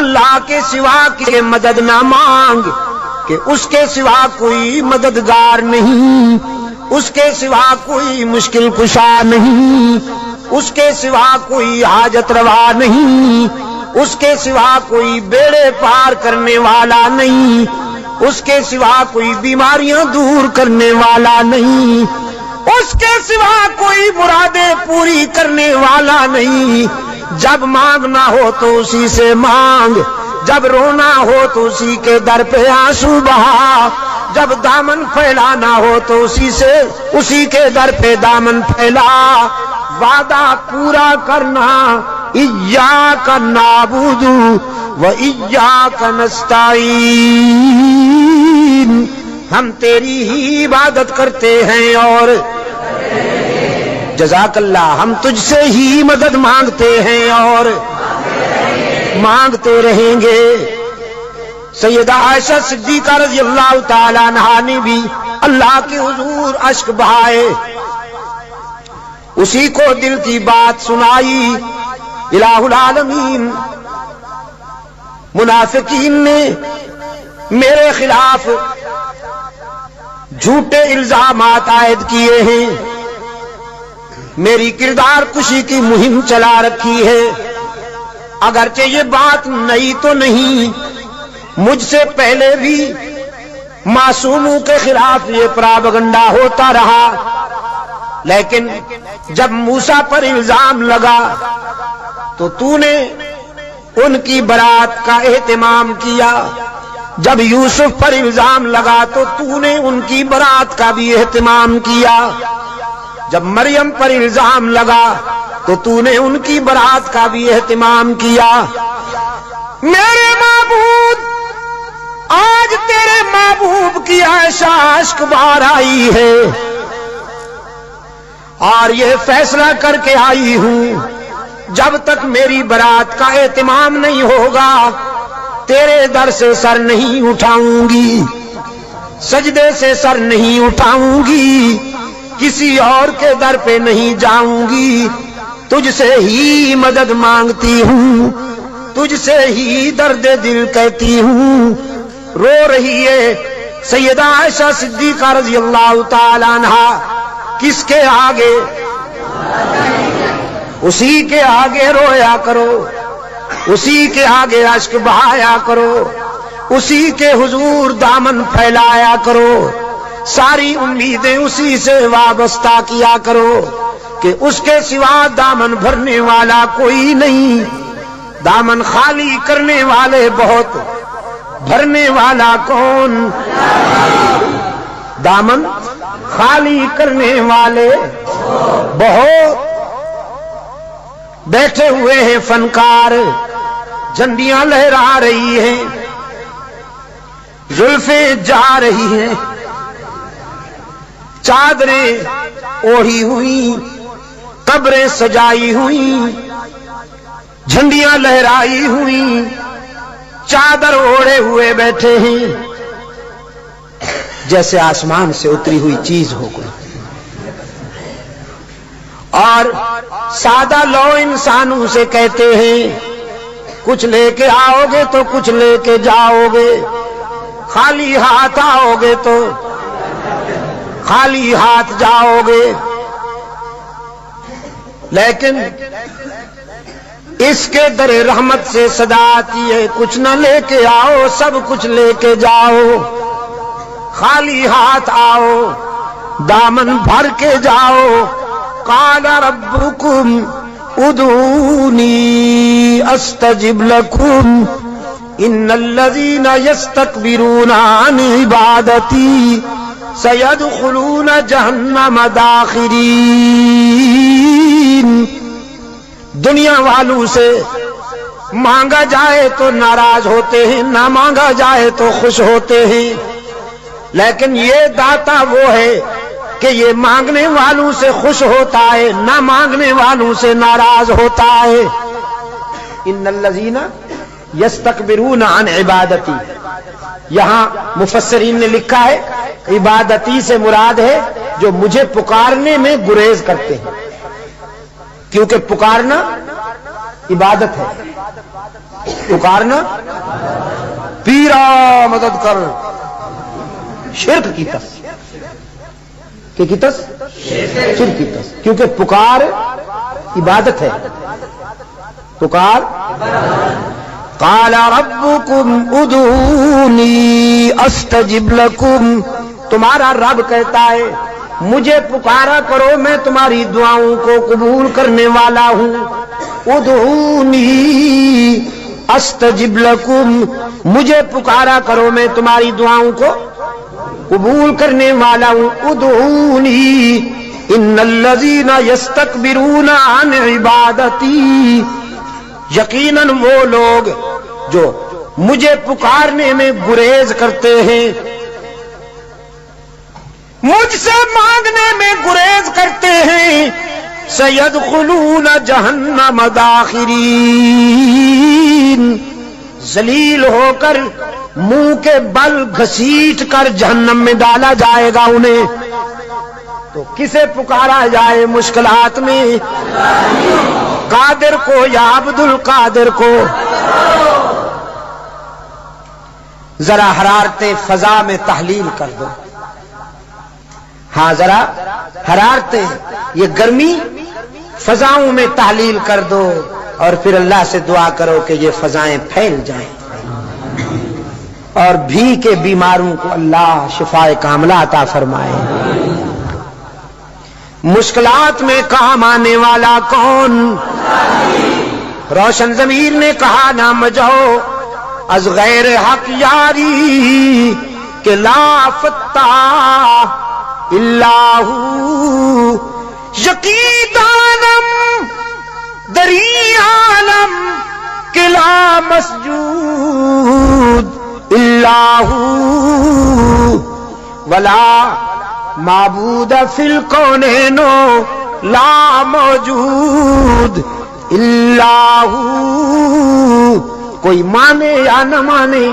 اللہ کے سوا کی مدد نہ مانگ کہ اس کے سوا کوئی مددگار نہیں، اس کے سوا کوئی مشکل کشا نہیں، اس کے سوا کوئی حاجت روا نہیں، اس کے سوا کوئی بیڑے پار کرنے والا نہیں، اس کے سوا کوئی بیماریاں دور کرنے والا نہیں، اس کے سوا کوئی مرادیں پوری کرنے والا نہیں۔ جب مانگنا ہو تو اسی سے مانگ، جب رونا ہو تو اسی کے در پہ آنسو بہا، جب دامن پھیلانا ہو تو اسی کے در پہ دامن پھیلا۔ وعدہ پورا کرنا، ایاک نعبد و ایاک نستعین، ہم تیری ہی عبادت کرتے ہیں اور جزاک اللہ ہم تجھ سے ہی مدد مانگتے ہیں اور مانگتے رہیں گے۔ سیدہ عائشہ صدیقہ رضی اللہ تعالی عنہا نے بھی اللہ کے حضور اشک بہائے، اسی کو دل کی بات سنائی۔ الہ العالمین منافقین نے میرے خلاف جھوٹے الزامات عائد کیے ہیں، میری کردار کشی کی مہم چلا رکھی ہے۔ اگرچہ یہ بات نئی تو نہیں، مجھ سے پہلے بھی معصوموں کے خلاف یہ پراپگنڈا ہوتا رہا، لیکن جب موسیٰ پر الزام لگا تو نے ان کی برات کا اہتمام کیا، جب یوسف پر الزام لگا تو نے ان کی برات کا بھی اہتمام کیا، جب مریم پر الزام لگا تو نے ان کی برات کا بھی اہتمام کیا۔ میرے معبود، آج تیرے محبوب کی عائشہ اشک بار آئی ہے اور یہ فیصلہ کر کے آئی ہوں، جب تک میری برات کا اہتمام نہیں ہوگا تیرے در سے سر نہیں اٹھاؤں گی، سجدے سے سر نہیں اٹھاؤں گی، کسی اور کے در پہ نہیں جاؤں گی، تجھ سے ہی مدد مانگتی ہوں، تجھ سے ہی درد دل کہتی ہوں۔ رو رہی ہے سیدہ عائشہ صدیقہ رضی اللہ تعالی عنہا، کس کے آگے؟ اسی کے آگے رویا کرو، اسی کے آگے اشک بہایا کرو، اسی کے حضور دامن پھیلایا کرو، ساری امیدیں اسی سے وابستہ کیا کرو کہ اس کے سوا دامن بھرنے والا کوئی نہیں، دامن خالی کرنے والے بہت، بھرنے والا کون؟ دامن خالی کرنے والے بہت۔ بیٹھے ہوئے ہیں فنکار، جھنڈیاں لہرا رہی ہیں، زلفیں جا رہی ہیں، چادریں اوڑھی ہوئی، قبریں سجائی ہوئی، جھنڈیاں لہرائی ہوئی، چادر اوڑھے ہوئے بیٹھے ہیں، جیسے آسمان سے اتری ہوئی چیز ہو کوئی، اور سادہ لو انسانوں سے کہتے ہیں کچھ لے کے آؤ گے تو کچھ لے کے جاؤ گے، خالی ہاتھ آؤ گے تو خالی ہاتھ جاؤ گے۔ لیکن اس کے در رحمت سے صدا آتی ہے کچھ نہ لے کے آؤ، سب کچھ لے کے جاؤ، خالی ہاتھ آؤ، دامن بھر کے جاؤ۔ قال ربکم ادعونی استجب لکم ان الذین یستکبرون عن عبادتی سیدخلون جہنم داخرین۔ دنیا والوں سے مانگا جائے تو ناراض ہوتے ہیں، نہ مانگا جائے تو خوش ہوتے ہیں، لیکن یہ داتا وہ ہے کہ یہ مانگنے والوں سے خوش ہوتا ہے، نہ مانگنے والوں سے ناراض ہوتا ہے۔ ان الذین یستکبرون عن عبادتی، یہاں مفسرین نے لکھا ہے عبادتی سے مراد ہے جو مجھے پکارنے میں گریز کرتے ہیں، کیونکہ پکارنا عبادت ہے، پکارنا پیرا مدد کر، شرک کی تس، کہ کی تس شرک کی تس، کیونکہ پکار عبادت ہے، پکار قال ربکم ادعونی استجب لکم، تمہارا رب کہتا ہے مجھے پکارا کرو میں تمہاری دعاؤں کو قبول کرنے والا ہوں، ادعونی استجب لکم، مجھے پکارا کرو میں تمہاری دعاؤں کو قبول کرنے والا ہوں، ادعونی ان الذین یستکبرون عن عبادتی، یقیناً وہ لوگ جو مجھے پکارنے میں گریز کرتے ہیں، مجھ سے مانگنے میں گریز کرتے ہیں، سیدخلون جہنم داخرین، ذلیل ہو کر منہ کے بل گھسیٹ کر جہنم میں ڈالا جائے گا انہیں۔ تو کسے پکارا جائے مشکلات میں؟ قادر کو یا عبد القادر کو؟ ذرا حرارت فضا میں تحلیل کر دو، ہاں ذرا حرارتیں، یہ گرمی فضاؤں میں تحلیل کر دو، اور پھر اللہ سے دعا کرو کہ یہ فضائیں پھیل جائیں اور بھی کے بیماروں کو اللہ شفاء کاملہ عطا فرمائے۔ مشکلات میں کام آنے والا کون؟ روشن ضمیر نے کہا نہ مجھو از غیر حق یاری، کہ لا فتح اللہ یقیدانم دری عالم، کہ لا مسجود اللہ ولا معبود فی الکونین لا موجود اللہ، کوئی مانے یا نہ مانے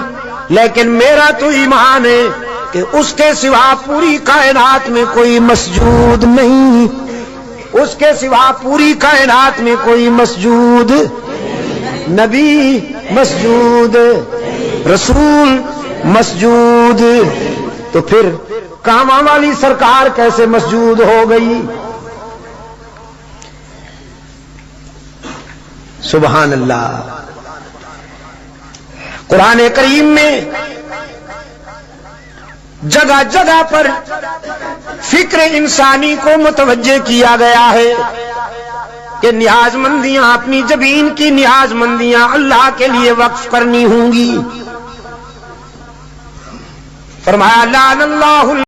لیکن میرا تو ایمان ہے کہ اس کے سوا پوری کائنات میں کوئی مسجود نہیں، اس کے سوا پوری کائنات میں کوئی مسجود، نبی مسجود، رسول مسجود، تو پھر کاماں والی سرکار کیسے مسجود ہو گئی؟ سبحان اللہ۔ قرآن کریم میں جگہ جگہ پر فکر انسانی کو متوجہ کیا گیا ہے کہ نیاز مندیاں، اپنی زمین کی نیاز مندیاں اللہ کے لیے وقف کرنی ہوں گی۔ فرمایا لعن اللہ